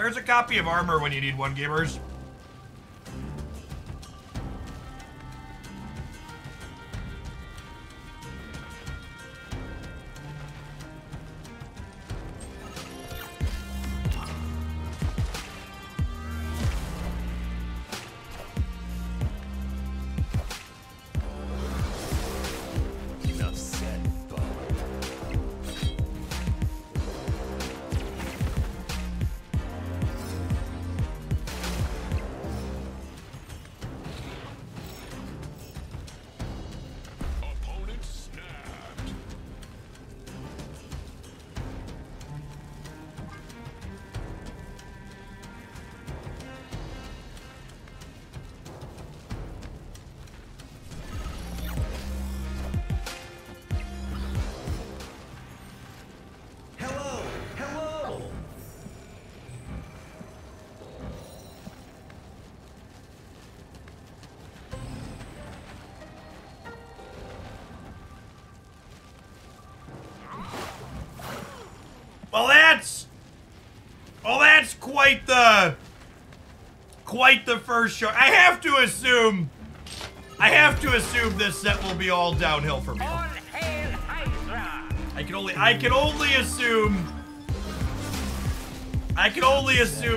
Where's a copy of Armor when you need one, gamers? Well, that's quite the first show. I have to assume this set will be all downhill for me. I can only assume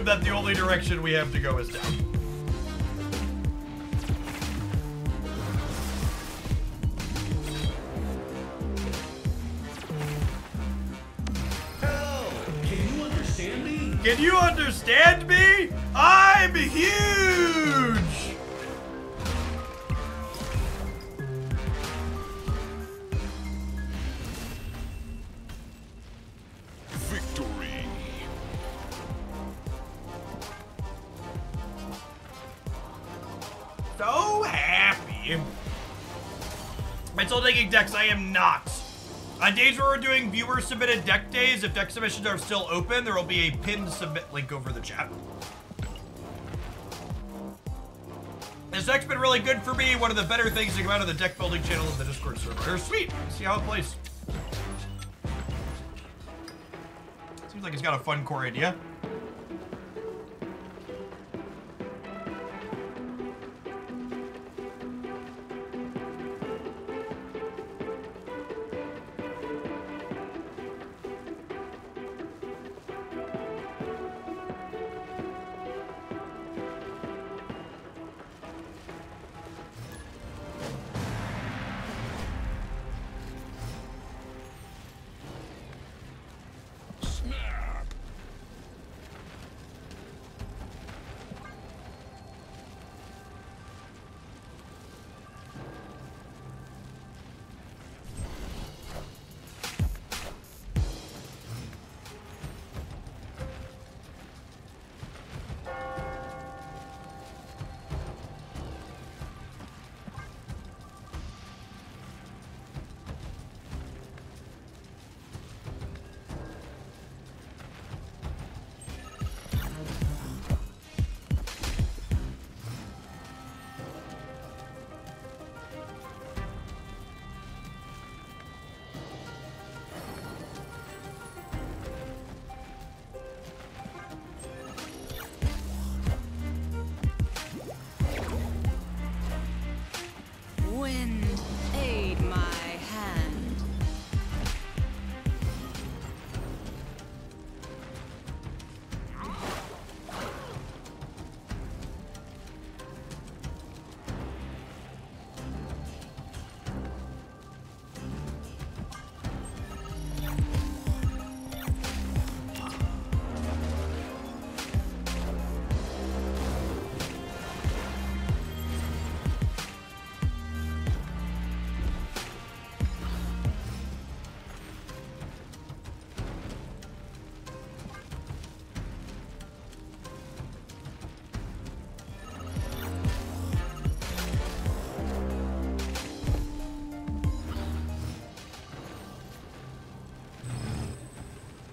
that the only direction we have to go is down. Can you understand me? I'm huge! Victory! So happy. Am I still taking decks? I am not. On days where we're doing viewer-submitted deck days, if deck submissions are still open, there will be a pinned submit link over the chat. This deck's been really good for me. One of the better things to come out of the deck building channel of the Discord server. Sweet. See how it plays. Seems like it's got a fun core idea.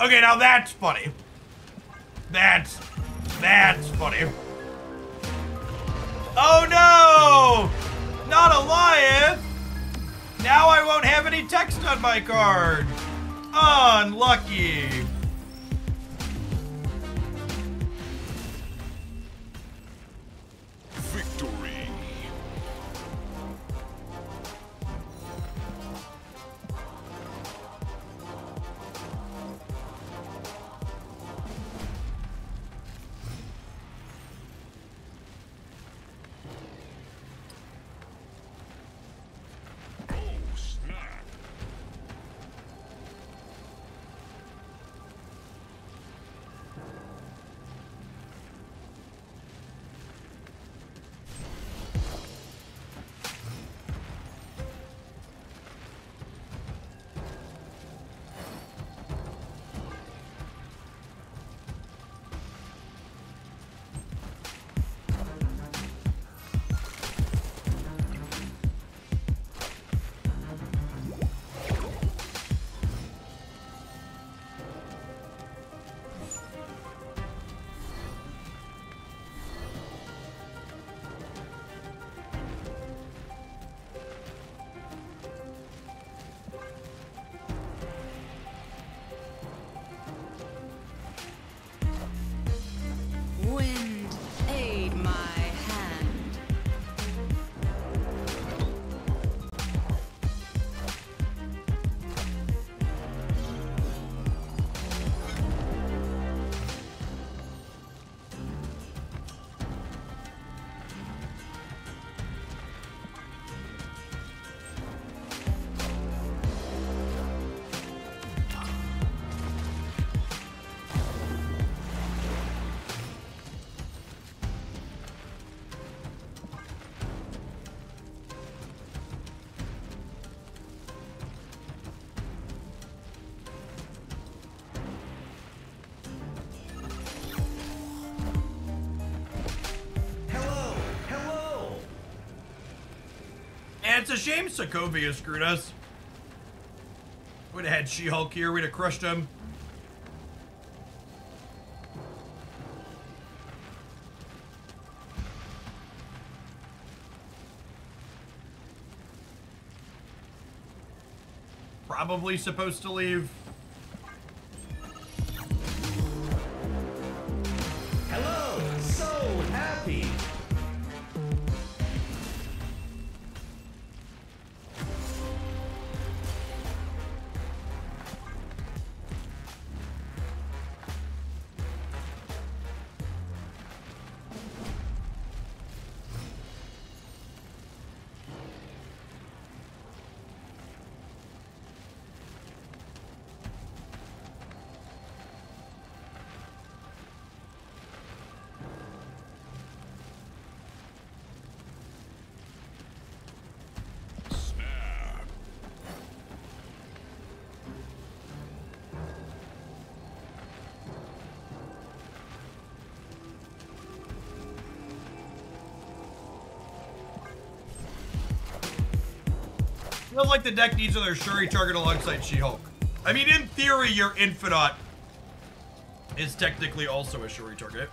Okay, now that's funny. That's funny. Oh no! Not a Goliath! Now I won't have any text on my card. Unlucky. It's a shame Sokovia screwed us. We'd have had She-Hulk here. We'd have crushed him. Probably supposed to leave. Hello, so happy. Feels like the deck needs another Shuri target alongside She-Hulk. I mean, in theory, your Infinite is technically also a Shuri target.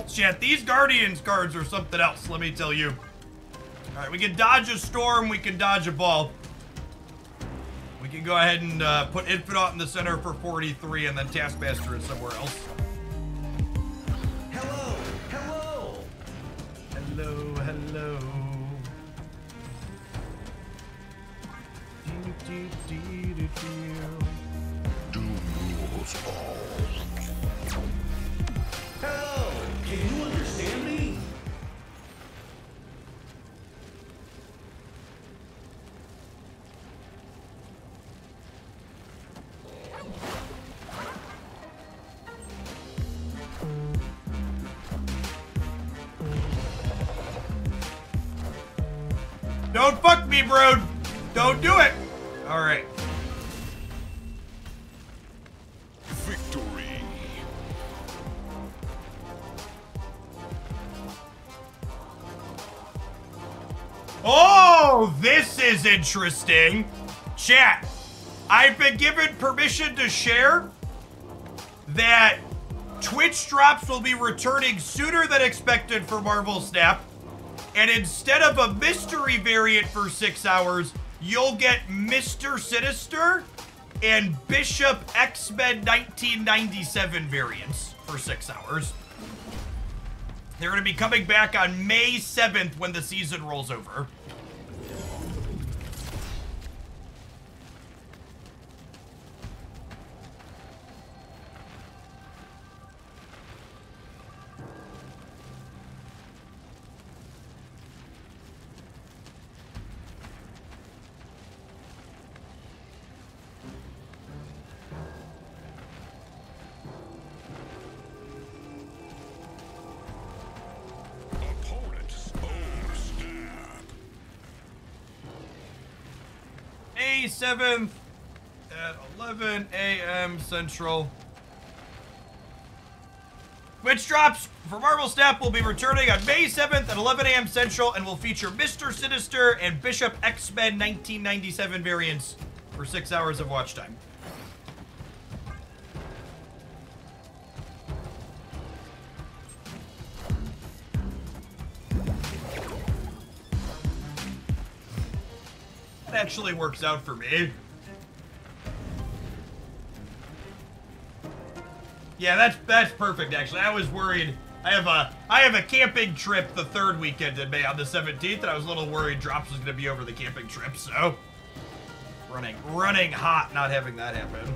Chat, these Guardians cards are something else, let me tell you. Alright, we can dodge a storm, we can dodge a ball. We can go ahead and put Infinite in the center for 43 and then Taskmaster is somewhere else. Hello, hello. Hello, hello. Doom rules all. Hello, can you understand me? Don't fuck me, bro. Don't do it. All right. Victory. Oh, this is interesting. Chat, I've been given permission to share that Twitch drops will be returning sooner than expected for Marvel Snap. And instead of a mystery variant for 6 hours, you'll get Mr. Sinister and Bishop X-Men 1997 variants for 6 hours. They're going to be coming back on May 7th when the season rolls over. May 7th at 11 a.m. Central. Which drops for Marvel Snap will be returning on May 7th at 11 a.m. Central and will feature Mr. Sinister and Bishop X-Men 1997 variants for 6 hours of watch time. That actually works out for me. Yeah, that's perfect actually. I was worried. I have a camping trip the third weekend in May on the 17th, and I was a little worried Drops was gonna be over the camping trip, so running hot not having that happen.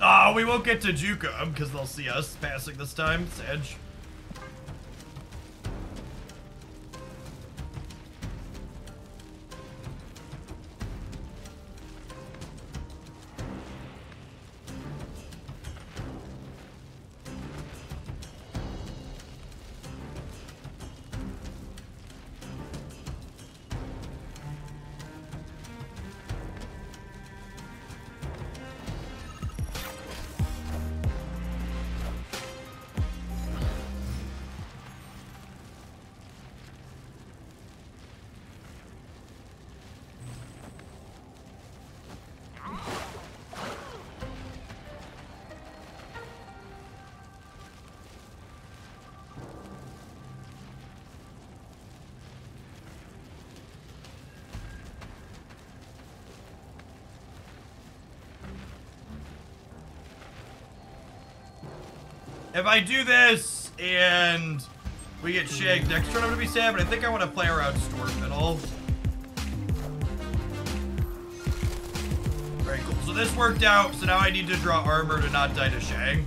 Oh, we won't get to juke them because they'll see us passing this time. It's Edge. If I do this and we get shagged next turn, I'm gonna be sad, but I think I want to play around Storm Middle. Very cool. So this worked out, so now I need to draw armor to not die to shag.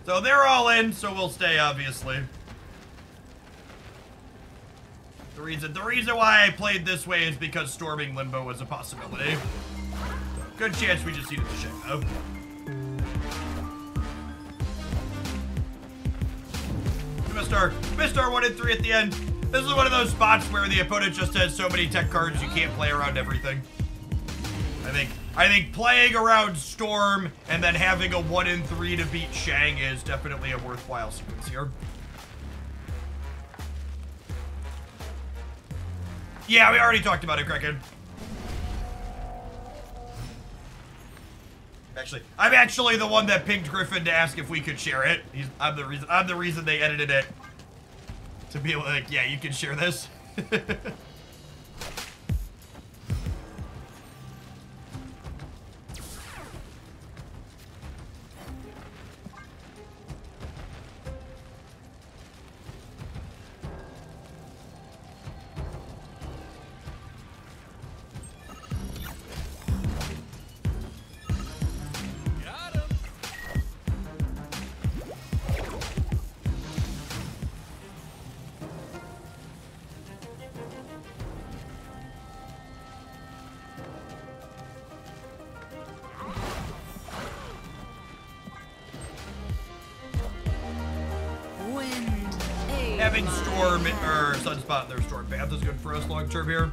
So they're all in, so we'll stay, obviously. The reason why I played this way is because storming Limbo was a possibility. Good chance we just needed the shit, though. Missed our 1 and 3 at the end. This is one of those spots where the opponent just has so many tech cards you can't play around everything. I think playing around Storm and then having a 1 and 3 to beat Shang is definitely a worthwhile sequence here. Yeah, we already talked about it, Kraken. I'm actually the one that pinged Griffin to ask if we could share it. I'm the reason they edited it. To be like, yeah, you can share this. Having Storm or Sunspot in their Storm Path is good for us long term here.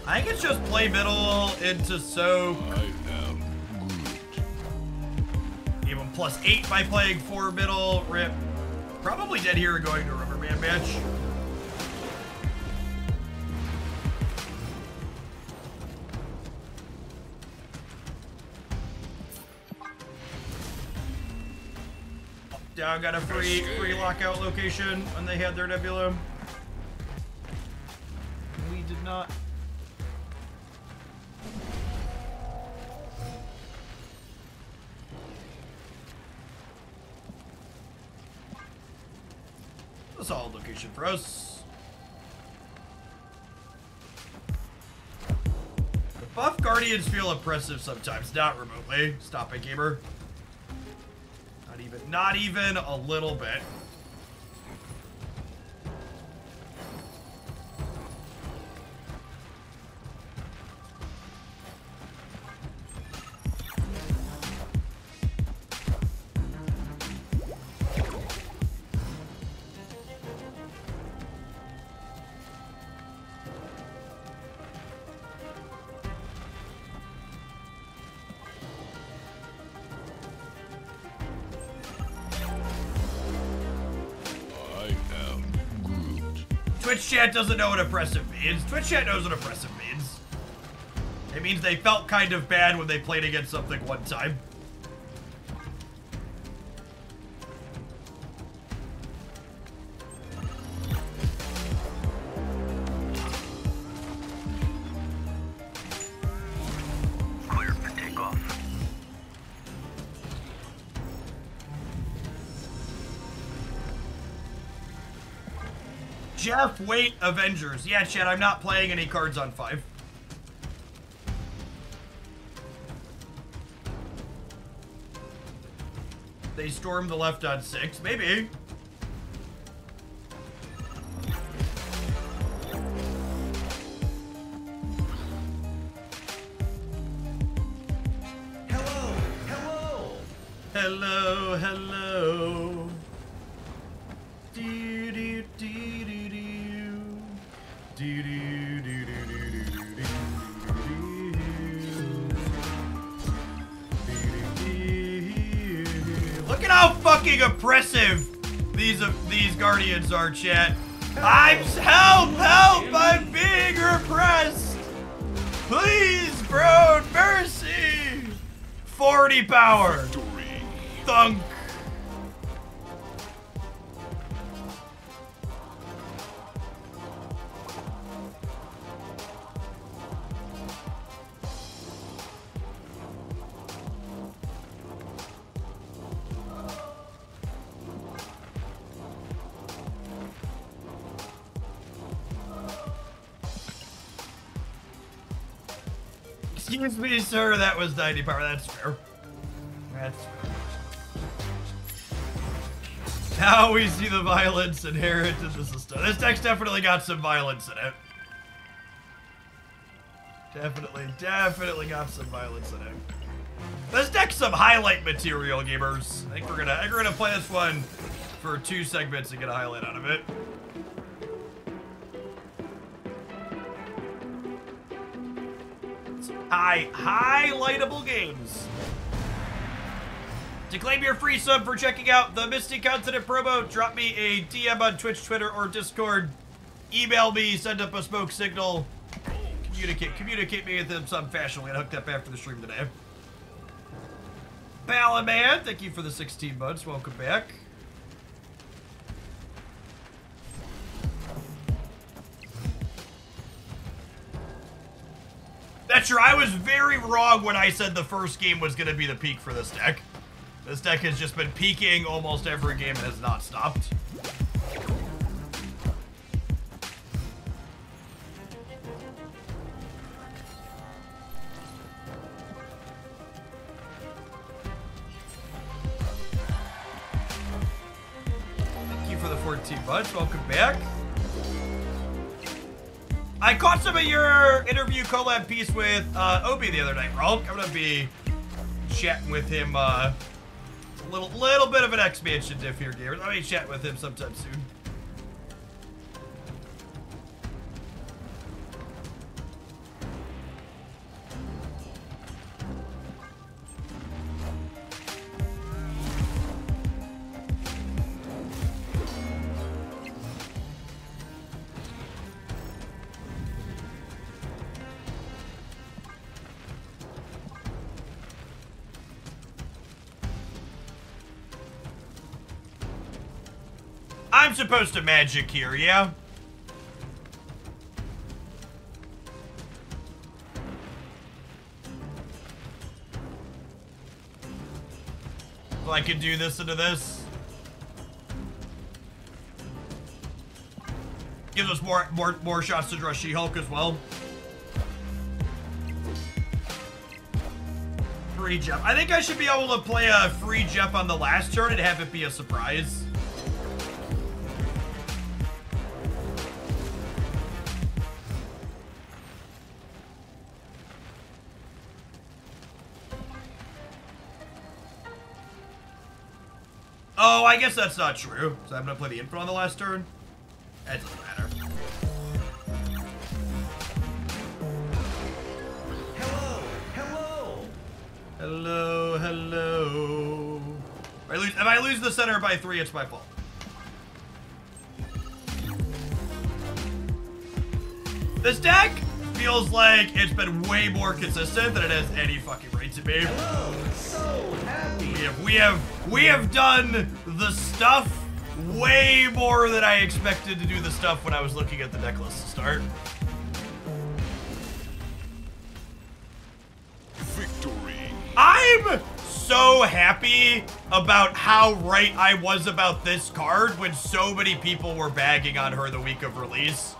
I think it's just play middle into soak. Even +8 by playing 4 middle. Rip. Probably dead here and going to a rubber band match. Down got a free lockout location when they had their Nebula. We did not. A solid location for us. The buff Guardians feel oppressive sometimes, not remotely. Stop it, gamer. Not even a little bit. Twitch chat doesn't know what oppressive means. Twitch chat knows what oppressive means. It means they felt kind of bad when they played against something one time. Clear for takeoff. Jeff, wait, Avengers. Yeah, chat, I'm not playing any cards on 5. They stormed the left on 6. Maybe. Hello, hello. Hello, hello. Do, do, do, do, do. Do, do, do, do, do, do, do, do. Look at how fucking oppressive these guardians are, chat. Help! I'm being repressed. Please, bro, mercy. 40 power. Thunk. Excuse me, sir, that was 90 power. That's fair. That's fair. Now we see the violence inherent in the system. This deck's definitely got some violence in it. Definitely got some violence in it. This deck's some highlight material, gamers. I think we're gonna play this one for 2 segments and get a highlight out of it. Highlightable games. To claim your free sub for checking out the Misty Continent promo, drop me a DM on Twitch, Twitter, or Discord. Email me, send up a smoke signal. Communicate me with them some fashion. We'll get hooked up after the stream today. Balaman, thank you for the 16 months. Welcome back. That's true. I was very wrong when I said the first game was going to be the peak for this deck. This deck has just been peaking almost every game and has not stopped. Thank you for the 14 months. Welcome back. I caught some of your interview collab piece with Obi the other night, Rolk. I'm gonna be chatting with him. A little bit of an expansion diff here, gamers. I'll be chatting with him sometime soon. I'm supposed to magic here, yeah? So I can do this into this. Gives us more shots to draw She-Hulk as well. free Jep. I think I should be able to play a free Jep on the last turn and have it be a surprise. Oh, I guess that's not true. So I'm gonna play the info on the last turn? That doesn't matter. Hello, hello. Hello, hello. If I lose the center by 3, it's my fault. This deck feels like it's been way more consistent than it has any fucking right to be. Hello, so happy. We have done the stuff way more than I expected to do the stuff when I was looking at the deck list to start. Victory. I'm so happy about how right I was about this card when so many people were bagging on her the week of release.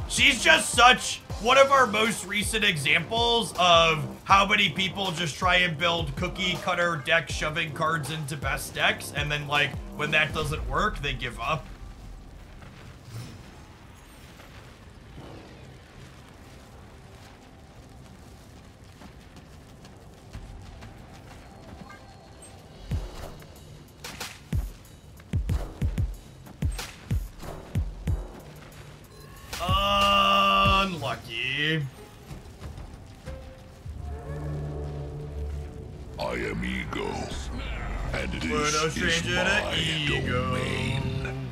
She's just such one of our most recent examples of how many people just try and build cookie cutter decks, shoving cards into best decks, and then like when that doesn't work, they give up. Unlucky. I am ego, and We're no this is stranger to my ego. domain.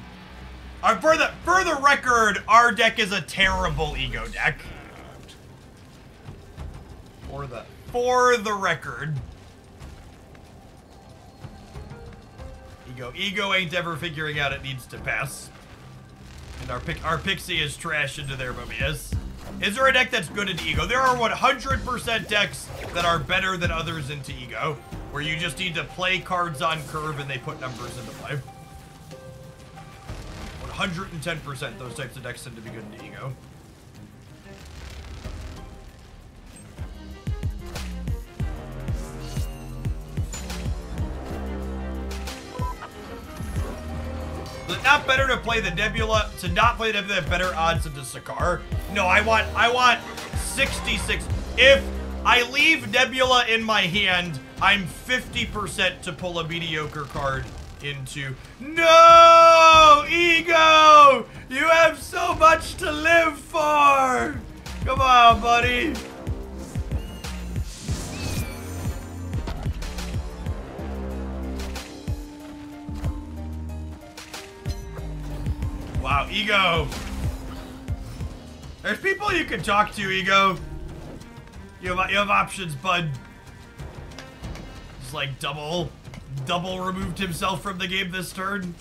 For the record, our deck is a terrible ego deck. For the record. Ego ain't ever figuring out it needs to pass. And our Pixie is trash into their movies. Is there a deck that's good into ego? There are 100% decks that are better than others into ego, where you just need to play cards on curve and they put numbers into play. 110% those types of decks tend to be good into ego. Is it not better to play the Nebula, to not play the Nebula, better odds into Sakaar? No, I want 66. If I leave Nebula in my hand, I'm 50% to pull a mediocre card into. No! Ego! You have so much to live for! Come on, buddy. Wow, Ego. There's people you can talk to, Ego. You have options, bud. Just like double removed himself from the game this turn.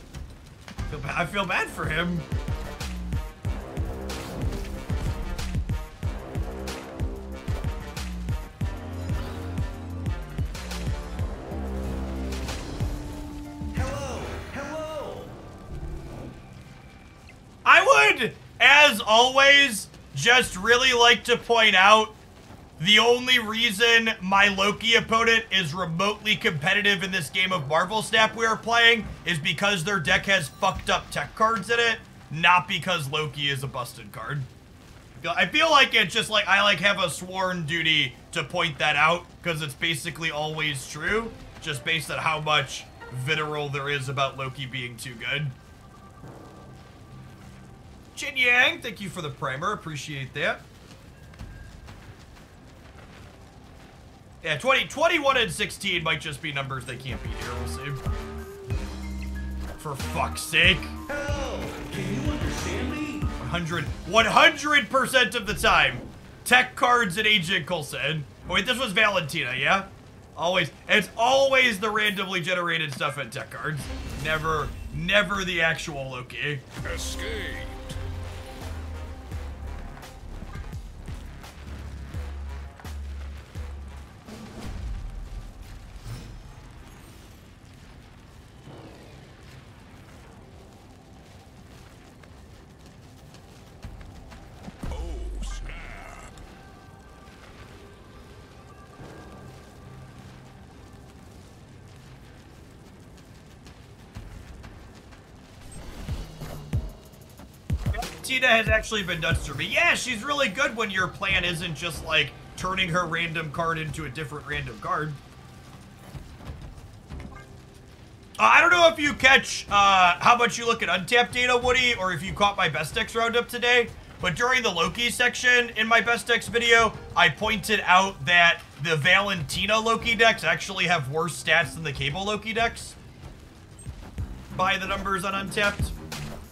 I feel bad for him. I would, as always, just really like to point out the only reason my Loki opponent is remotely competitive in this game of Marvel Snap we are playing is because their deck has fucked up tech cards in it, not because Loki is a busted card. I feel like it's just like I have a sworn duty to point that out because it's basically always true, just based on how much vitriol there is about Loki being too good. Chin Yang, thank you for the primer. Appreciate that. Yeah, 21 and 16 might just be numbers they can't beat here. We'll see. For fuck's sake. Hello, can you understand me? 100% of the time. Tech cards and Agent Coulson. Oh, wait, this was Valentina, yeah? Always. It's always the randomly generated stuff in tech cards. Never the actual Loki. Escape. Valentina has actually been nuts for me. Yeah, she's really good when your plan isn't just like turning her random card into a different random card. I don't know if you catch how much you look at untapped data, Woody, or if you caught my best decks roundup today, but during the Loki section in my best decks video, I pointed out that the Valentina Loki decks actually have worse stats than the Cable Loki decks by the numbers on Untapped,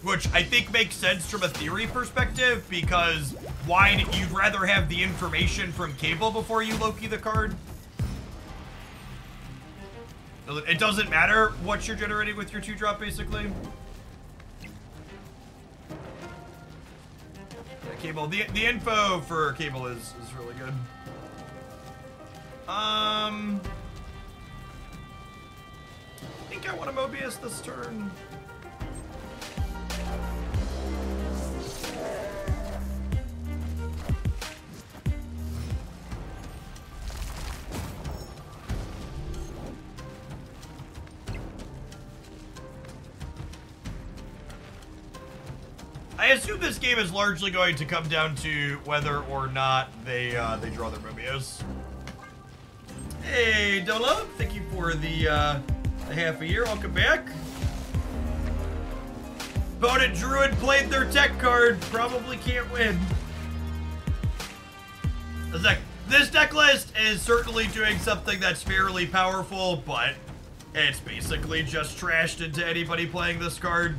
which I think makes sense from a theory perspective, because why you'd rather have the information from Cable before you Loki the card. It doesn't matter what you're generating with your 2-drop, basically. Yeah, Cable, the info for Cable is really good. I think I want a Mobius this turn. I assume this game is largely going to come down to whether or not they draw their Mobius. Hey, Dolo, thank you for the half a year. Welcome back. Opponent Druid played their tech card. Probably can't win. This deck list is certainly doing something that's fairly powerful, but it's basically just trashed into anybody playing this card.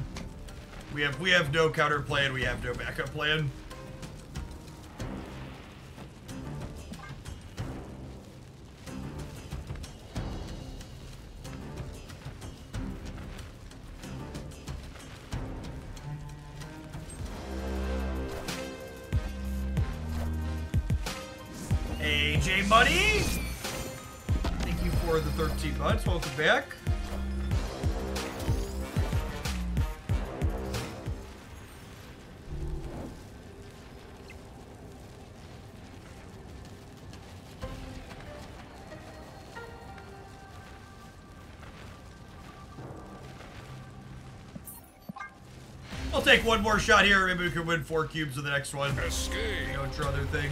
We have no counter plan. We have no backup plan. AJ Money, thank you for the 13 months. Welcome back. I'll take one more shot here. Maybe we can win 4 cubes in the next one. Escape. Don't draw their thing.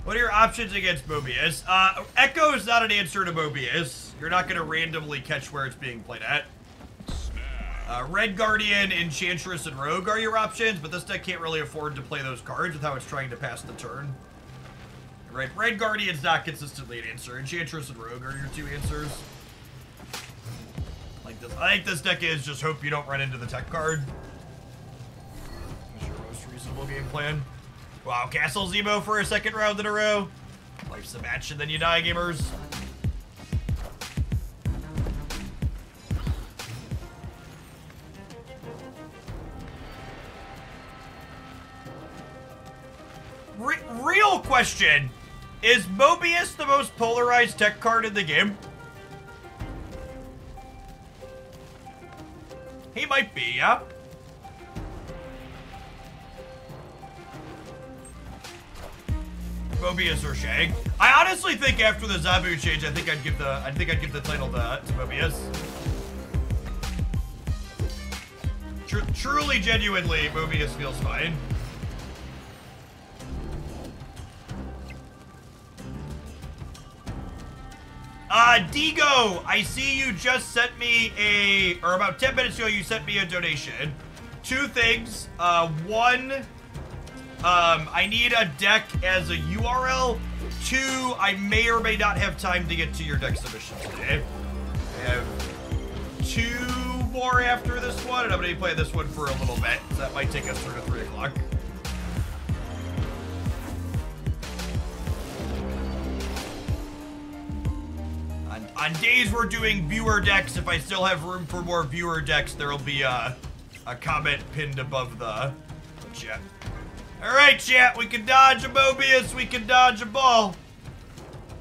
What are your options against Mobius? Echo is not an answer to Mobius. You're not going to randomly catch where it's being played at. Red Guardian, Enchantress, and Rogue are your options, but this deck can't really afford to play those cards with how it's trying to pass the turn. Right, Red Guardian's not consistently an answer. Enchantress and Rogue are your 2 answers. Like this, I think this deck is just hope you don't run into the tech card. That's your most reasonable game plan. Wow, Castle Zemo for a 2nd round in a row. Life's a match and then you die, gamers. Real question. Is Mobius the most polarized tech card in the game? He might be, yeah. Mobius or Shag. I honestly think after the Zabu change, I think I'd give the title to Mobius. Truly, genuinely, Mobius feels fine. Digo, I see you just sent me or about 10 minutes ago, you sent me a donation. 2 things. One, I need a deck as a URL. 2, I may or may not have time to get to your deck submission today. I have 2 more after this one, and I'm going to play this one for a little bit, so that might take us through to 3 o'clock. On days we're doing viewer decks, if I still have room for more viewer decks, there'll be a comment pinned above the chat. All right, chat, we can dodge a Mobius, we can dodge a ball.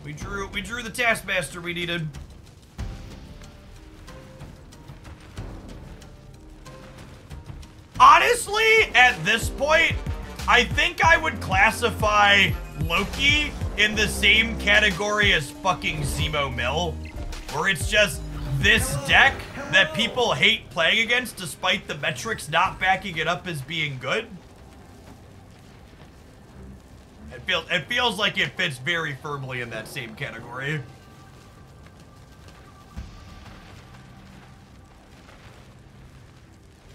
We drew the Taskmaster we needed. Honestly, at this point, I think I would classify Loki in the same category as fucking Zemo Mill, where it's just this deck that people hate playing against despite the metrics not backing it up as being good. It feels like it fits very firmly in that same category.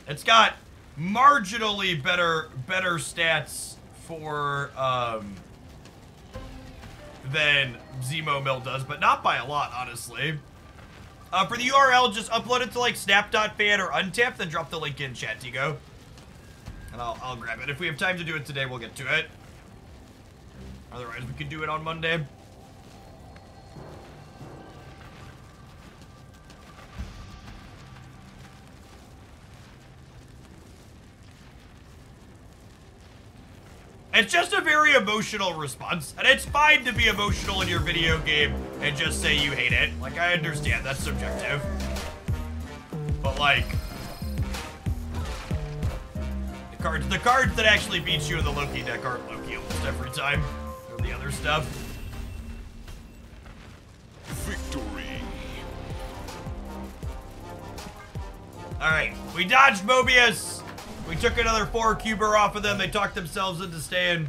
It's got marginally better stats for than Zemo Mill does, but not by a lot, honestly. For the URL, just upload it to like snap.fan or untap, then drop the link in chat, Tigo. And I'll grab it. If we have time to do it today, we'll get to it. Otherwise, we could do it on Monday. It's just a very emotional response, and it's fine to be emotional in your video game and just say you hate it. Like, I understand, that's subjective. But, like, the cards that actually beat you in the Loki deck aren't Loki almost every time. Or the other stuff. Victory. Alright, we dodged Mobius. We took another 4-cuber off of them. They talked themselves into staying.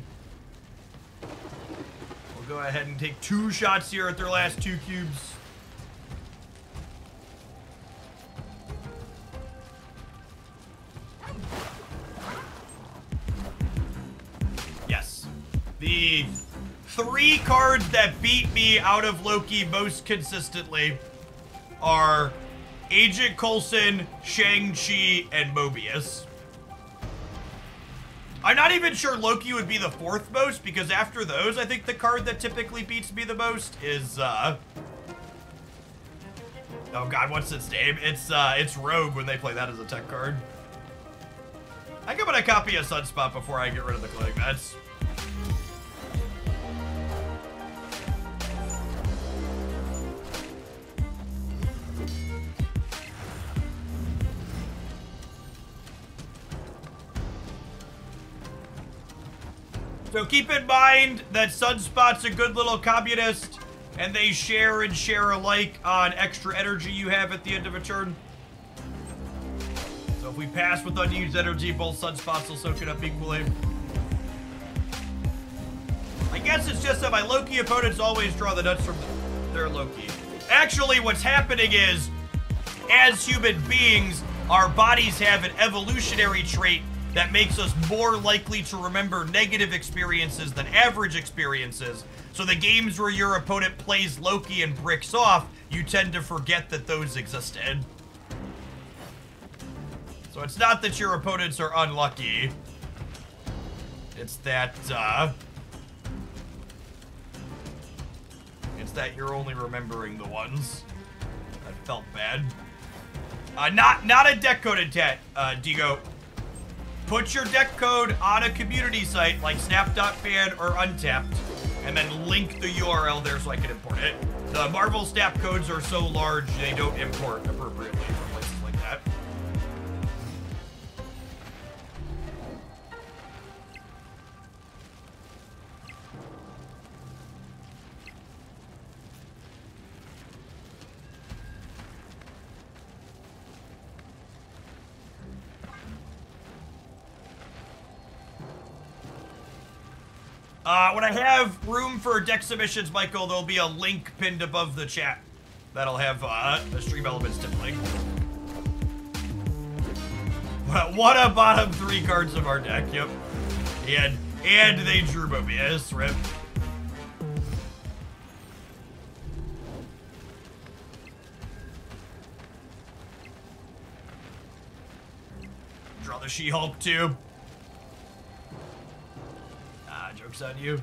We'll go ahead and take 2 shots here at their last 2 cubes. Yes. The 3 cards that beat me out of Loki most consistently are Agent Coulson, Shang-Chi, and Mobius. I'm not even sure Loki would be the 4th most, because after those, I think the card that typically beats me the most is, oh god, what's its name? It's Rogue when they play that as a tech card. I think I'm gonna copy a Sunspot before I get rid of the Clothing Vets. So keep in mind that Sunspot's a good little communist, and they share and share alike on extra energy you have at the end of a turn. So if we pass with unused energy, both Sunspots will soak it up equally. I guess it's just that my Loki opponents always draw the nuts from their Loki. Actually, what's happening is, as human beings, our bodies have an evolutionary trait that makes us more likely to remember negative experiences than average experiences. So the games where your opponent plays Loki and bricks off, you tend to forget that those existed. So it's not that your opponents are unlucky. It's that, you're only remembering the ones. That felt bad. Not a deck coded Digo. Put your deck code on a community site like snap.fan or Untapped, and then link the URL there so I can import it. The Marvel snap codes are so large, they don't import appropriately from places like that. When I have room for deck submissions, Michael, there'll be a link pinned above the chat that'll have the Stream Elements template. What a bottom 3 cards of our deck, yep. And they drew Mobius, rip. Draw the She-Hulk too. Joke's on you.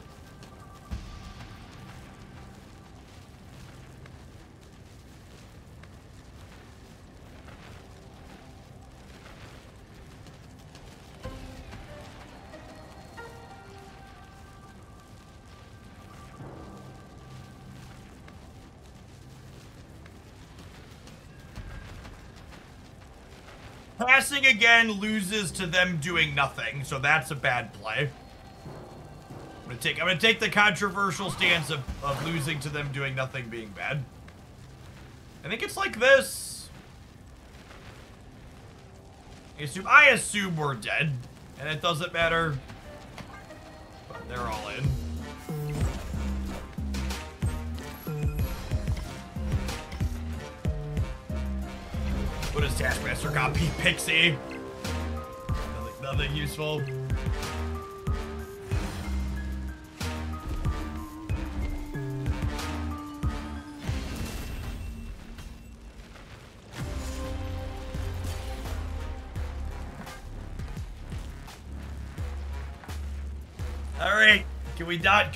Passing again loses to them doing nothing, so that's a bad play. I'm gonna take the controversial stance of losing to them doing nothing being bad. I think it's like this. I assume we're dead, and it doesn't matter. But they're all in. What does Taskmaster got? Pixie. Nothing useful. All right, can we dodge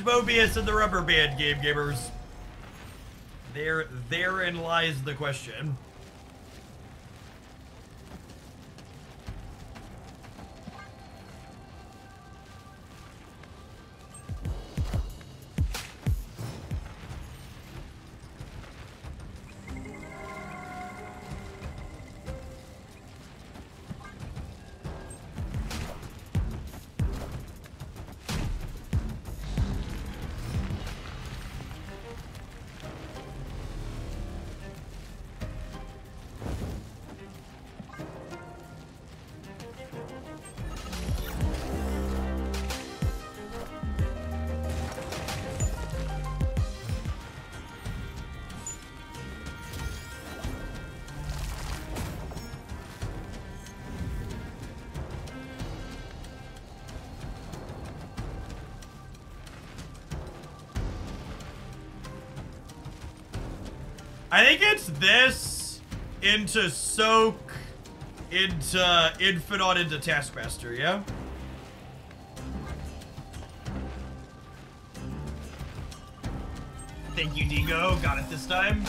Mobius in the rubber band game, gamers? Therein lies the question. I think it's this into Soak, into Infinite, into Taskmaster, yeah? Thank you, Digo. Got it this time.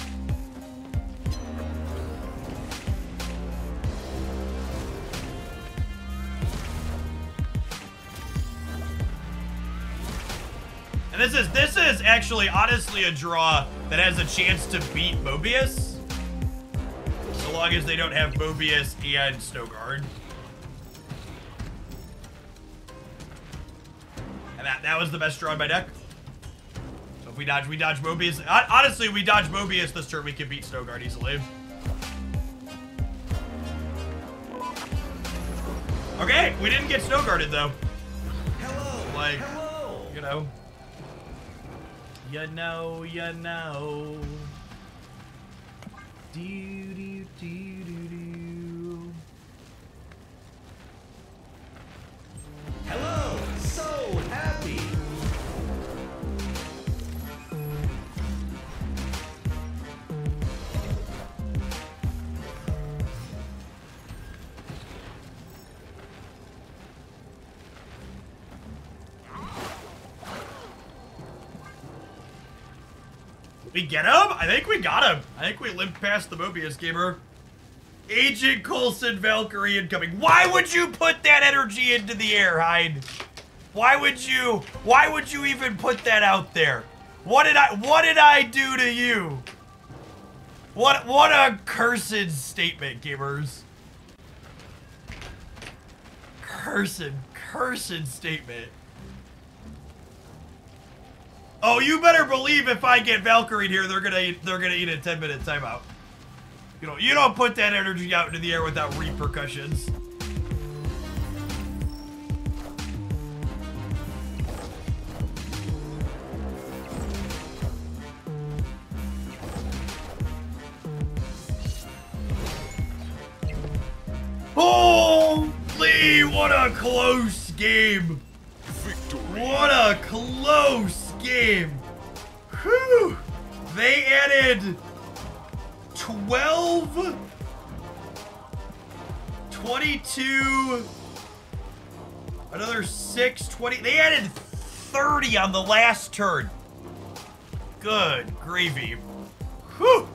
And this is actually honestly a draw that has a chance to beat Mobius, so long as they don't have Mobius and Snowguard. And that was the best draw in my deck. So if we dodge Mobius. Honestly, we dodge Mobius this turn, we can beat Snowguard easily. Okay, we didn't get Snowguarded though. Hello. Like, Hello. you know. You know. Do. Hello. So happy. We get him? I think we got him. I think we limped past the Mobius gamer. Agent Coulson, Valkyrie incoming. Why would you put that energy into the air, Hyde? Why would you even put that out there? What did I do to you? What a cursed statement, gamers. Cursed statement. Oh, you better believe if I get Valkyrie here, they're gonna eat a 10-minute timeout. You don't put that energy out into the air without repercussions. Holy, what a close game. Victory. What a close game. Whew. They added 12, 22, another 6, 20. They added 30 on the last turn. Good gravy. Whew.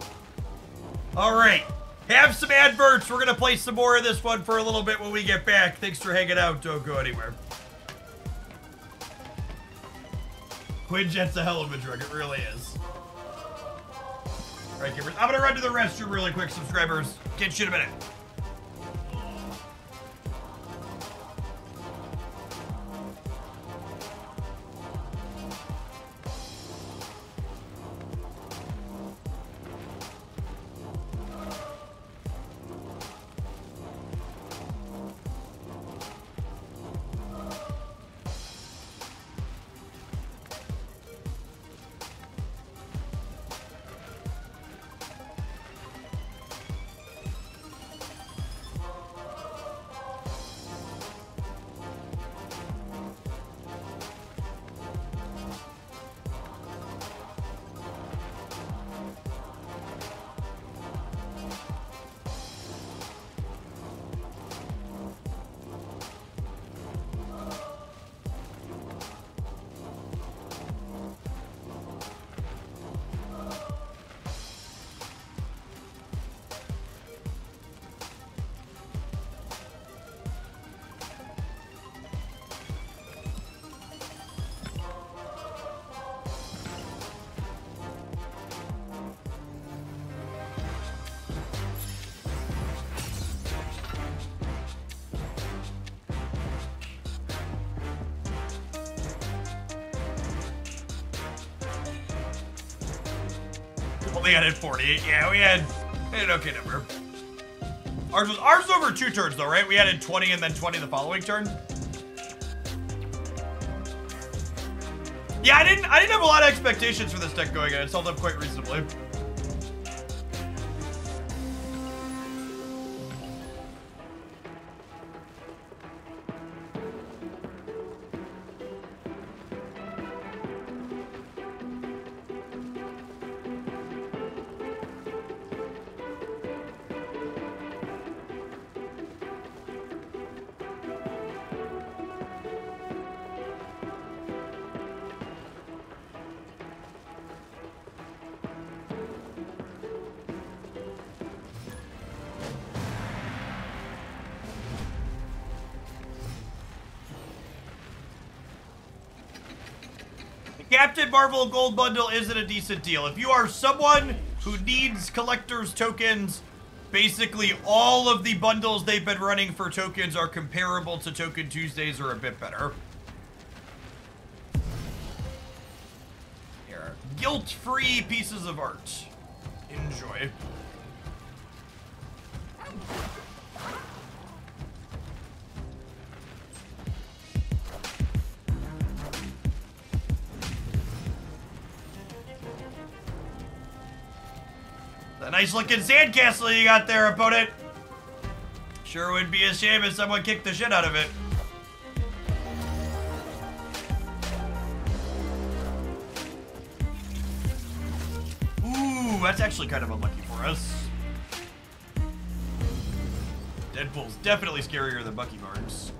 All right. Have some adverts. We're going to play some more of this one for a little bit when we get back. Thanks for hanging out. Don't go anywhere. Quinjet's a hell of a drug. It really is. All right, gamers. I'm going to run to the restroom really quick, subscribers. Catch you in a minute. Only added 48. Yeah, we had an okay number. Ours was over 2 turns though, right? We added 20 and then 20 the following turn. Yeah, I didn't have a lot of expectations for this deck going in. It held up quite reasonably. Captain Marvel Gold Bundle isn't a decent deal. If you are someone who needs collector's tokens, basically all of the bundles they've been running for tokens are comparable to Token Tuesdays or a bit better. Here, guilt-free pieces of art. Enjoy. A nice looking sandcastle you got there, opponent. Sure would be a shame if someone kicked the shit out of it. Ooh, that's actually kind of unlucky for us. Deadpool's definitely scarier than Bucky Barnes.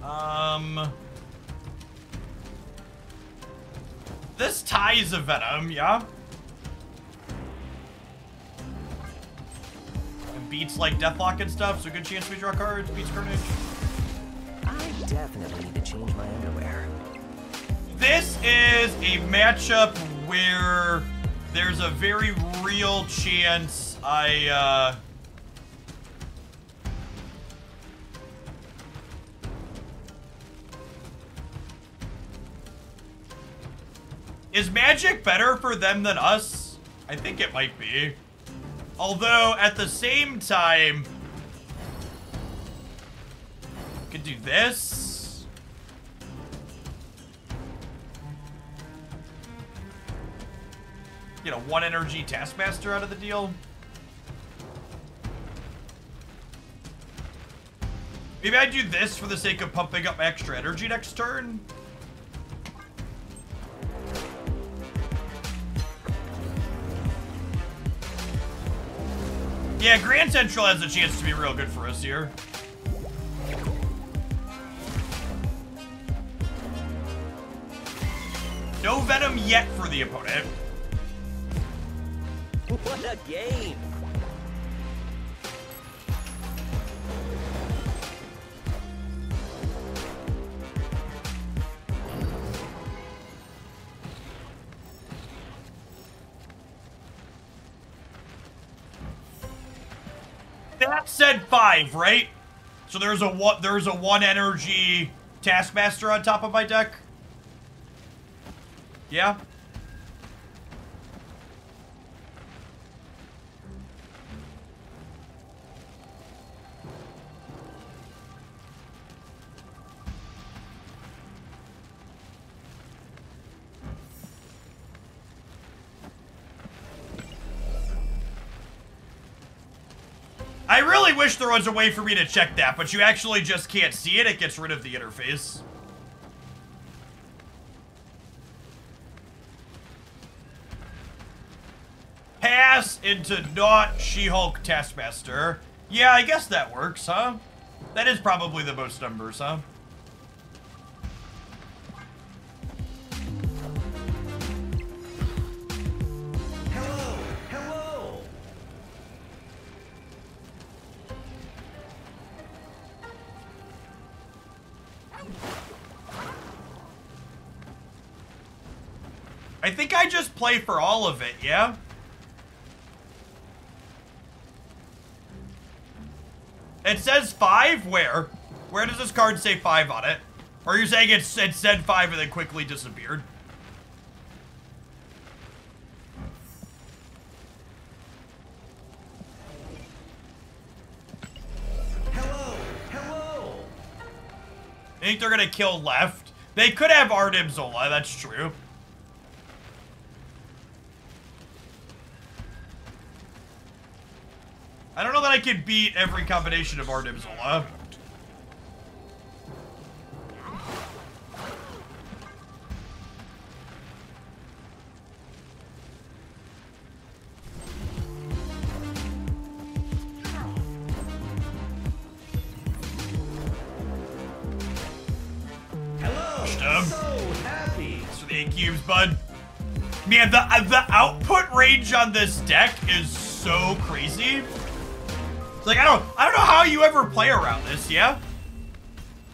This ties a Venom, yeah? Beats like Deathlock and stuff, so good chance we draw cards. Beats Carnage. I definitely need to change my underwear. This is a matchup where there's a very real chance Is Magic better for them than us? I think it might be. Although, at the same time, could do this. Get a 1 energy Taskmaster out of the deal. Maybe I do this for the sake of pumping up my extra energy next turn. Yeah, Grand Central has a chance to be real good for us here. No Venom yet for the opponent. What a game! That said 5, right? So there's a 1 energy Taskmaster on top of my deck. Yeah. I really wish there was a way for me to check that, but you actually just can't see it. It gets rid of the interface. Pass into not She-Hulk Taskmaster. Yeah, I guess that works, huh? That is probably the most numbers, huh? Hello, hello. I think I just play for all of it, yeah? It says 5? Where? Where does this card say 5 on it? Or are you saying it said 5 and then quickly disappeared? think they're gonna kill left. They could have Arnim Zola, that's true. I don't know that I could beat every combination of Arnim Zola. So happy. Thanks for the 8 cubes, bud. Man, the output range on this deck is so crazy. Like, I don't know how you ever play around this, yeah?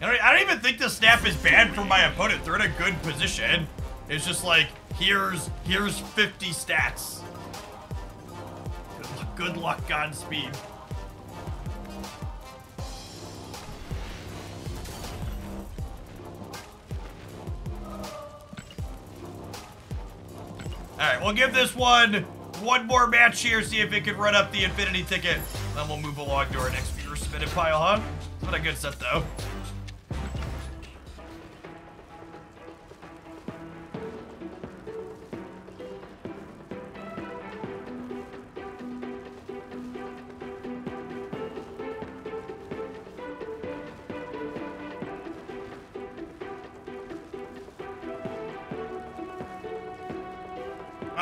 I don't even think the snap is bad for my opponent. They're in a good position. It's just like, here's 50 stats. Good luck, Godspeed. Alright, we'll give this one more match here, see if it can run up the infinity ticket. Then we'll move along to our next viewer spin and pile, huh? It's been a good set, though.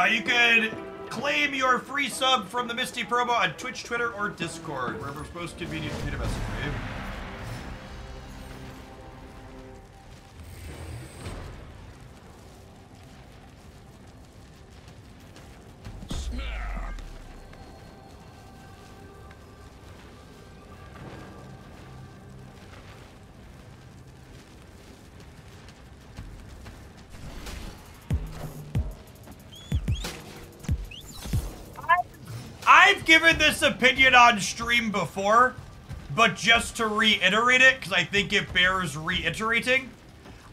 You could claim your free sub from the Misty promo on Twitch, Twitter, or Discord, wherever's most convenient for you to message me. I've given this opinion on stream before, but just to reiterate it, because I think it bears reiterating,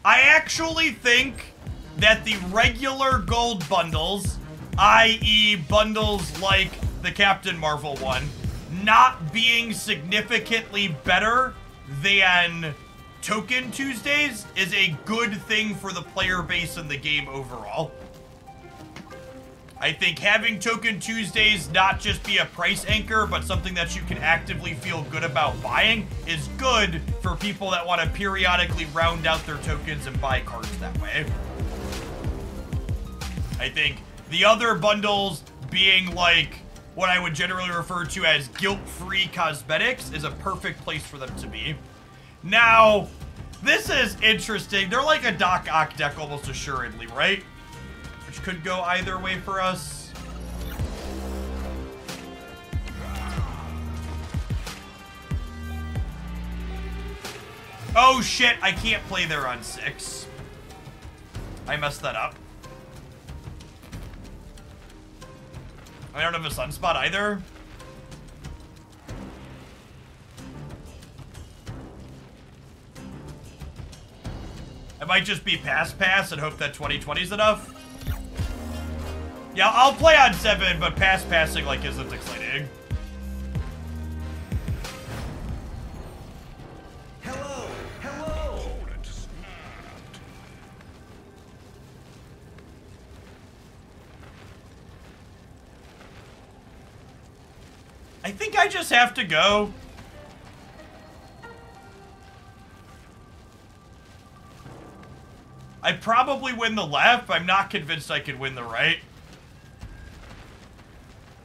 I actually think that the regular gold bundles, i.e. bundles like the Captain Marvel one, not being significantly better than Token Tuesdays is a good thing for the player base in the game overall. I think having Token Tuesdays not just be a price anchor, but something that you can actively feel good about buying is good for people that want to periodically round out their tokens and buy cards that way. I think the other bundles being like what I would generally refer to as guilt-free cosmetics is a perfect place for them to be. Now, this is interesting. They're like a Doc Ock deck almost assuredly, right? Which could go either way for us. Oh shit, I can't play there on 6. I messed that up. I don't have a Sunspot either. I might just be pass and hope that 2020 is enough. Yeah, I'll play on 7, but passing like isn't exciting. Hello, hello. I think I just have to go. I probably win the left. I'm not convinced I could win the right.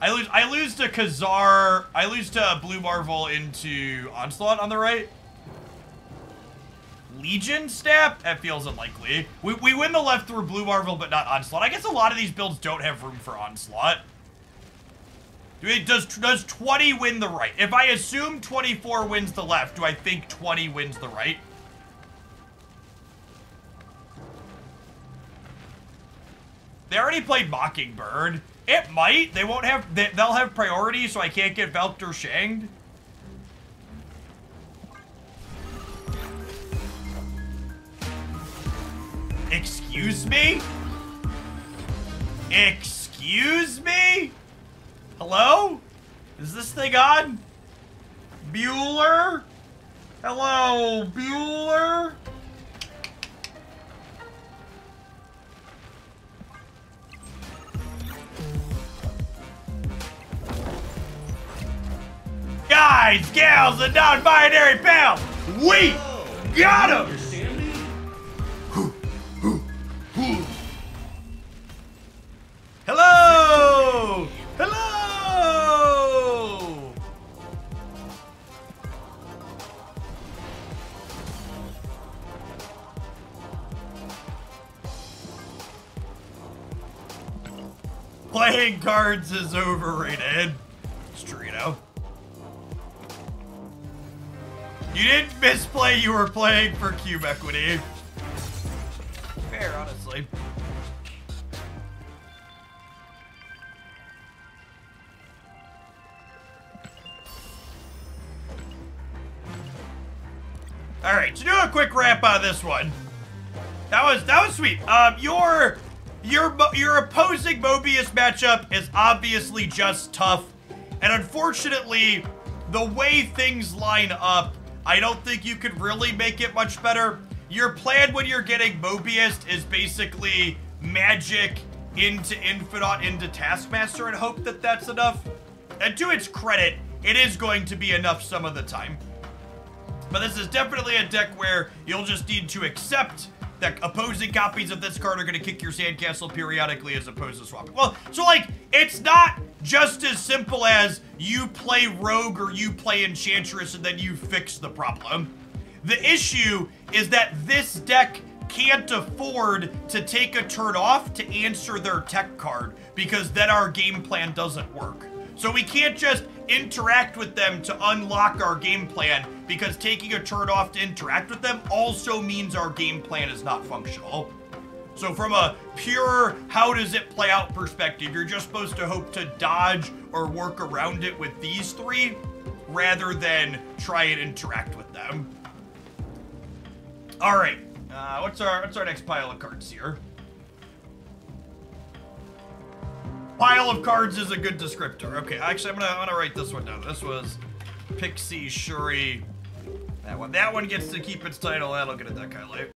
I lose to Khazar. I lose to Blue Marvel into Onslaught on the right. Legion Snap? That feels unlikely. We win the left through Blue Marvel, but not Onslaught. I guess a lot of these builds don't have room for Onslaught. Does 20 win the right? If I assume 24 wins the left, do I think 20 wins the right? They already played Mockingbird. It might. They won't have. They'll have priority, so I can't get Valked or Shanged. Excuse me? Excuse me? Hello? Is this thing on? Bueller? Hello, Bueller? guys, gals, and non-binary pals. We got him. Understand me? Hello! Hello! Playing cards is overrated. It's true, you know. You didn't misplay, you were playing for cube equity. Fair, honestly. All right, to do a quick wrap on this one. That was sweet. Your opposing Mobius matchup is obviously just tough, and unfortunately, the way things line up, I don't think you could really make it much better. Your plan when you're getting Mobius is basically magic into Infinite into Taskmaster and hope that that's enough. And to its credit, it is going to be enough some of the time. But this is definitely a deck where you'll just need to accept that opposing copies of this card are going to kick your sandcastle periodically as opposed to swapping. Well, so like, it's not just as simple as you play Rogue or you play Enchantress and then you fix the problem. The issue is that this deck can't afford to take a turn off to answer their tech card because then our game plan doesn't work. So we can't just interact with them to unlock our game plan because taking a turn off to interact with them also means our game plan is not functional. So from a pure how does it play out perspective, you're just supposed to hope to dodge or work around it with these three rather than try and interact with them. All right, what's our next pile of cards here? Pile of cards is a good descriptor. Okay, actually, I'm gonna write this one down. This was Pixie, Shuri. That one gets to keep its title. That'll get a deck highlight.